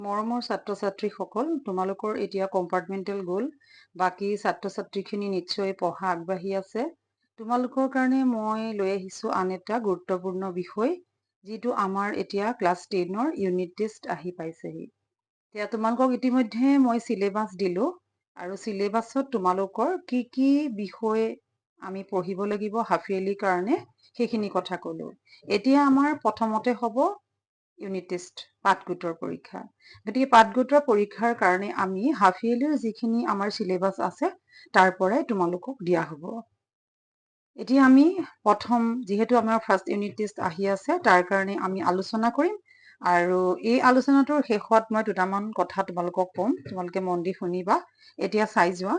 মৰমৰ ছাত্ৰ ছাত্ৰীসকল, তোমালোকৰ এতিয়া কম্পাৰ্টমেণ্টেল গ'ল। বাকী ছাত্ৰ ছাত্ৰীখিনি নিশ্চয় পঢ়া আগবাঢ়ি আছে। তোমালোকৰ কাৰণে মই লৈ আহিছোঁ আন এটা গুৰুত্বপূৰ্ণ বিষয়, যিটো আমাৰ এতিয়া ক্লাছ 10ৰ ইউনিট টেষ্ট আহি পাইছেহি। এতিয়া তোমালোকক ইতিমধ্যে মই চিলেবাছ দিলোঁ আৰু চিলেবাছত তোমালোকৰ কি কি বিষয় আমি পঢ়িব লাগিব হাফ ইয়াৰলিৰ কাৰণে সেইখিনি কথা ক'লোঁ। এতিয়া আমাৰ প্ৰথমতে হ'ব ইউনিট টেষ্ট পাঠ গোটৰ পৰীক্ষা। গতিকে পাঠ গোটৰ পৰীক্ষাৰ কাৰণে আমি হাফ ইয়াৰলিৰ যিখিনি আমাৰ চিলেবাছ আছে তাৰ পৰাই তোমালোকক দিয়া হ'ব। এতিয়া আমি প্ৰথম যিহেতু আমাৰ ফাৰ্ষ্ট ইউনিট টেষ্ট আহি আছে তাৰ কাৰণে আমি আলোচনা কৰিম আৰু এই আলোচনাটোৰ শেষত মই দুটামান কথা তোমালোকক ক'ম, তোমালোকে মন দি শুনিবা। এতিয়া চাই যোৱা,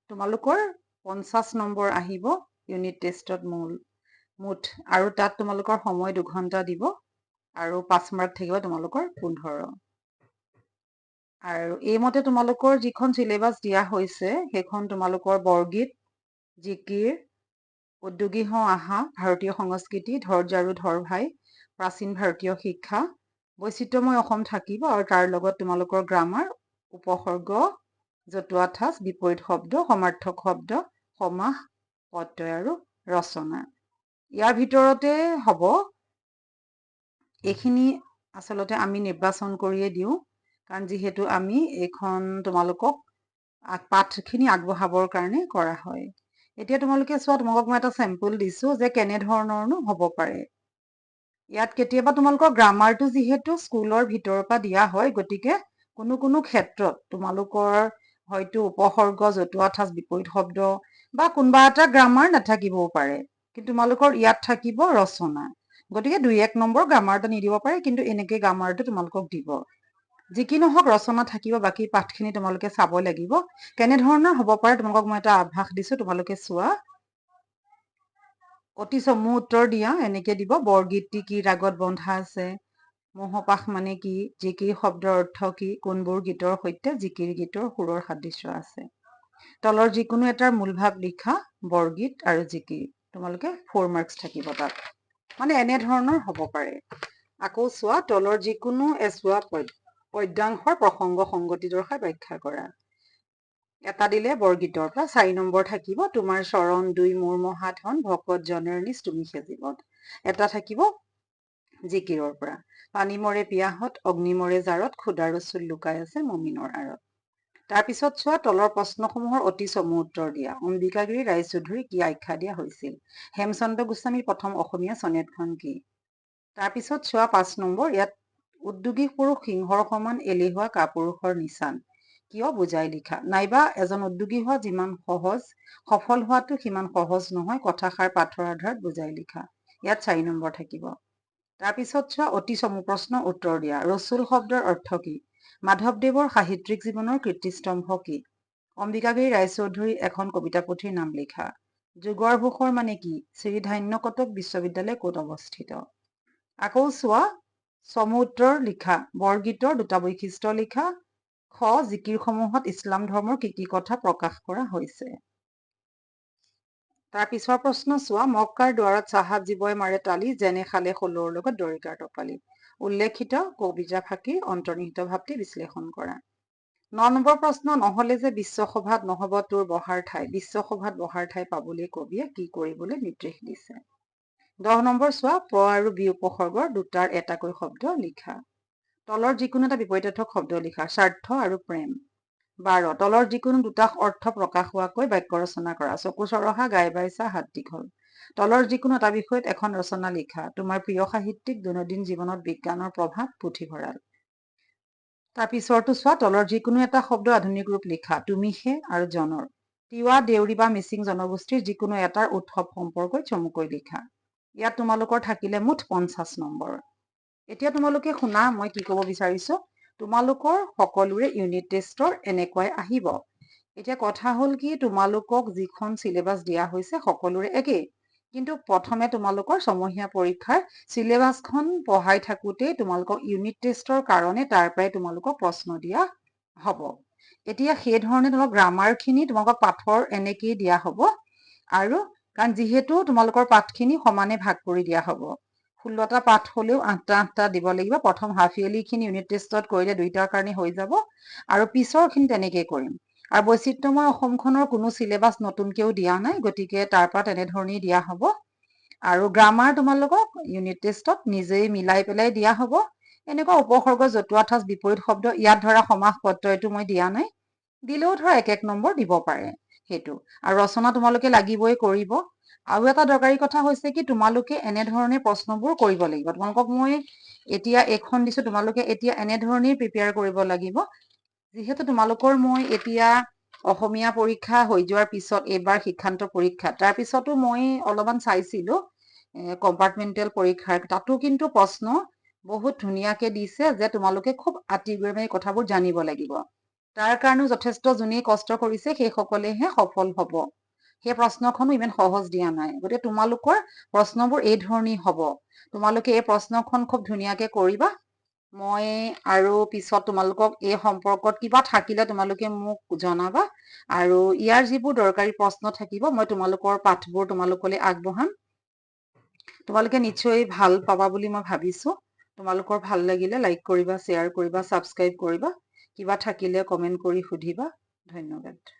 তোমালোকৰ 50 নম্বৰ আহিব ইউনিট টেষ্টত মুঠ আৰু তাত তোমালোকৰ সময় 2 ঘণ্টা দিব আৰু 5 মাৰ্ক থাকিব তোমালোকৰ 15। আৰু এইমতে তোমালোকৰ যিখন চিলেবাছ দিয়া হৈছে সেইখন তোমালোকৰ বৰগীত, জিকিৰ, উদ্যোগী হওঁ আহা, ভাৰতীয় সংস্কৃতি, ধৈৰ্য আৰু ধৰ ভাই, প্ৰাচীন ভাৰতীয় শিক্ষা, বৈচিত্ৰ্যময় অসম থাকিব আৰু তাৰ লগত তোমালোকৰ গ্ৰামাৰ, উপসৰ্গ, জতুৱা ঠাঁচ, বিপৰীত শব্দ, সমাৰ্থক শব্দ, সমাস, প্ৰত্যয় আৰু ৰচনা। ইয়াৰ ভিতৰতে হ'ব এইখিনি আচলতে আমি নিৰ্বাচন কৰিয়ে দিওঁ, কাৰণ যিহেতু আমি এইখন তোমালোকক পাঠখিনি আগবঢ়াবৰ কাৰণে কৰা হয়। এতিয়া তোমালোকে চোৱা, তোমালোকক মই এটা চেম্পল দিছোঁ যে কেনেধৰণৰনো হ'ব পাৰে। ইয়াত কেতিয়াবা তোমালোকৰ গ্ৰামাৰটো যিহেতু স্কুলৰ ভিতৰৰ পৰা দিয়া হয়, গতিকে কোনো কোনো ক্ষেত্ৰত তোমালোকৰ হয়তো উপসৰ্গ, জতুৱা ঠাঁচ, বিপৰীত শব্দ বা কোনোবা এটা গ্ৰামাৰ নাথাকিবও পাৰে, কিন্তু তোমালোকৰ ইয়াত থাকিব ৰচনা। গতিকে 2-1 নম্বৰ গ্ৰামাৰটো নিদিব পাৰে, কিন্তু এনেকে গ্ৰামাৰটো তোমালোকক দিব। যি কি নহওক ৰচনা থাকিব, বাকী পাঠখিনি তোমালোকে চাব লাগিব। কেনেধৰণৰ হ'ব পাৰে তোমালোকক মই এটা আভাস দিছোঁ, তোমালোকে চোৱা। অতি চমু উত্তৰ দিয়া, এনেকে দিব। বৰগীতটি কি ৰাগত বন্ধা আছে, মোহপাশ মানে কি, জিকিৰ শব্দৰ অৰ্থ কি, কোনবোৰ গীতৰ সৈতে জিকিৰ গীতৰ সুৰৰ সাদৃশ্য আছে। তলৰ যিকোনো এটাৰ মূলভাৱ লিখা, বৰগীত আৰু জিকিৰ। তোমালোকে 4 মাৰ্কছ থাকিব তাত। মানে এনেধৰণৰ হ'ব পাৰে। আকৌ চোৱা, তলৰ যিকোনো এছোৱা পদ্যাংশৰ প্ৰসংগ সংগতি দৰ্শাই ব্যাখ্যা কৰা। এটা দিলে বৰগীতৰ পৰা 4 নম্বৰ থাকিব তোমাৰ চৰণ দুই মোৰ মহাধন, ভকত জনেৰ নিজ তুমি সেজীবত। এটা থাকিব জিকিৰৰ পৰা, পানী মৰে পিয়াহত, অগ্নি মৰে জাৰত, ক্ষুধাৰ চুল লুকাই আছে মমিনৰ আঁৰত। তাৰপিছত চোৱা, তলৰ প্ৰশ্নসমূহৰ অতি চমু উত্তৰ দিয়া। অম্বিকাগিৰি ৰায়চৌধুৰী কি আখ্যা দিয়া হৈছিল? হেমচন্দ্ৰ গোস্বামীৰ প্ৰথম অসমীয়া চনেটখন কি? তাৰপিছত চোৱা 5 নম্বৰ, ইয়াত উদ্যোগী পুৰুষ সিংহৰ সমান এলেহুৱা কাপুৰুষৰ নিচান কিয় বুজাই লিখা। নাইবা এজন উদ্যোগী হোৱা যিমান সহজ, সফল হোৱাটো সিমান সহজ নহয়, কথাষাৰ পাঠৰ আধাৰত বুজাই লিখা। ইয়াত 4 নম্বৰ থাকিব। তাৰপিছত চোৱা, অতি চমু প্ৰশ্ন উত্তৰ দিয়া। ৰচুল শব্দৰ অৰ্থ কি? মাধৱদেৱৰ সাহিত্যিক জীৱনৰ কীৰ্তিস্তম্ভ কি? অম্বিকাগিৰি ৰায়চৌধুৰীৰ এখন কবিতা পুথিৰ নাম লিখা। যুগৰ ভূষৰ মানে কি? শ্ৰীধান্য কটক বিশ্ববিদ্যালয় ক'ত অৱস্থিত? আকৌ চোৱা, চমু উত্তৰ লিখা। বৰগীতৰ 2টা বৈশিষ্ট্য লিখা। খ, জিকিৰসমূহত ইছলাম ধৰ্মৰ কি কি কথা প্ৰকাশ কৰা হৈছে? তাৰ পিছৰ প্ৰশ্ন চোৱা, মক্কাৰ দুৱাৰত চাহাব জীৱই মাৰে তালি, যেনে খালে খোলৰ লগত দৰিকাৰ টপালি। উল্লেখিত কবিতা ফাঁকিৰ অন্তৰ্নিহিত ভাৱটি বিশ্লেষণ কৰা। 9 নম্বৰ প্ৰশ্ন, নহলে যে বিশ্বসভাত নহব তোৰ বহাৰ ঠাই, বিশ্বসভাত বহাৰ ঠাই পাবলৈ কবিয়ে কি কৰিবলৈ নিৰ্দেশ দিছে? 10 নম্বৰ চোৱা, প্ৰ আৰু বি উপসৰ্গৰ 2টাৰ এটাকৈ শব্দ লিখা। তলৰ যিকোনো এটা বিপৰীতাৰ্থক শব্দ লিখা। স্বাৰ্থ আৰু প্ৰেম। 12, তলৰ যিকোনো 2টা অৰ্থ প্ৰকাশ হোৱাকৈ বাক্য ৰচনা কৰা। চকু চৰহা, গাই বাইচা, হাত দীঘল। তলৰ যিকোনো এটা বিষয়ত এখন ৰচনা লিখা। তোমাৰ প্ৰিয় সাহিত্যিক, দৈনন্দিন জীৱনত বিজ্ঞানৰ প্ৰভাৱ, পুথিভঁৰাল। তাৰ পিছৰটো চোৱা, তলৰ যিকোনো এটা শব্দ আধুনিক ৰূপ লিখা। তুমিহে আৰু জনৰ। তিৱা, দেউৰী বা মিচিং জনগোষ্ঠীৰ যিকোনো এটাৰ উৎসৱ সম্পৰ্কৈ চমুকৈ লিখা। ইয়াত তোমালোকৰ থাকিলে মুঠ 50 নম্বৰ। এতিয়া তোমালোকে শুনা, মই কি ক'ব বিচাৰিছো। তোমালোকৰ সকলোৰে ইউনিট টেষ্টৰ এনেকুৱাই আহিব। এতিয়া কথা হ'ল কি, তোমালোকক যিখন চিলেবাছ দিয়া হৈছে সকলোৰে একেই, কিন্তু প্ৰথমে তোমালোকৰ ছমহীয়া পৰীক্ষাৰ চিলেবাছখন পঢ়াই থাকোঁতেই তোমালোকক ইউনিট টেষ্টৰ কাৰণে তাৰ পৰাই তোমালোকক প্ৰশ্ন দিয়া হ'ব। এতিয়া সেই ধৰণে তোমালোক গ্ৰামাৰখিনি তোমালোকক পাঠৰ এনেকেই দিয়া হ'ব, আৰু কাৰণ যিহেতু তোমালোকৰ পাঠখিনি সমানে ভাগ কৰি দিয়া হ'ব, 16টা পাঠ হলেও 8টা দিব লাগিব। প্ৰথম হাফ ইয়াৰলিখিনি ইউনিট টেষ্টত কৰিলে 2টাৰ কাৰণে হৈ যাব আৰু পিছৰখিনি তেনেকেই কৰিম। আৰু বৈচিত্ৰ্যময় অসমখনৰ কোনো চিলেবাছ নতুনকেও দিয়া নাই, গতিকে তাৰ পৰা তেনেধৰণেই দিয়া হ'ব। আৰু গ্ৰামাৰ তোমালোকক ইউনিট টেষ্টত নিজেই মিলাই পেলাই দিয়া হ'ব। এনেকুৱা উপসৰ্গ, জতুৱা ঠাঁচ, বিপৰীত শব্দ, ইয়াত ধৰা সমাস প্ৰত্যয়টো মই দিয়া নাই, দিলেও ধৰা 1-1 নম্বৰ দিব পাৰে সেইটো। আৰু ৰচনা তোমালোকে লাগিবই কৰিব। আৰু এটা দৰকাৰী কথা হৈছে কি, তোমালোকে এনেধৰণে প্ৰশ্নবোৰ কৰিব লাগিব। তোমালোকক মই এতিয়া এইখন দিছো, তোমালোকে এতিয়া এনেধৰণেই প্ৰিপেয়াৰ কৰিব লাগিব। যিহেতু তোমালোকৰ মই এতিয়া অসমীয়া পৰীক্ষা হৈ যোৱাৰ পিছত এইবাৰ শিক্ষান্ত পৰীক্ষা, তাৰ পিছতো মই অলপমান চাইছিলো কম্পাৰ্টমেণ্টেল পৰীক্ষাৰ, তাতো কিন্তু প্ৰশ্ন বহুত ধুনীয়াকে দিছে যে তোমালোকে খুব আতিগুৰি কথাবোৰ জানিব লাগিব। তাৰ কাৰণেও যথেষ্ট যোনেই কষ্ট কৰিছে সেইসকলেহে সফল হ'ব। সেই প্ৰশ্নখনো ইমান সহজ দিয়া নাই, গতিকে তোমালোকৰ প্ৰশ্নবোৰ এই ধৰণেই হ'ব। তোমালোকে এই প্ৰশ্নখন খুব ধুনীয়াকে কৰিবা। মই আৰু পিছত তোমালোকক এই সম্পৰ্কত কিবা থাকিলে তোমালোকে মোক জনাবা। আৰু ইয়াৰ যিবোৰ দৰকাৰী প্ৰশ্ন থাকিব মই তোমালোকৰ পাঠবোৰ তোমালোকলৈ আগবঢ়াম। তোমালোকে নিশ্চয় ভাল পাবা বুলি মই ভাবিছো। তোমালোকৰ ভাল লাগিলে লাইক কৰিবা, শ্বেয়াৰ কৰিবা, ছাবস্ক্ৰাইব কৰিবা। কিবা থাকিলে কমেণ্ট কৰি সুধিবা। ধন্যবাদ।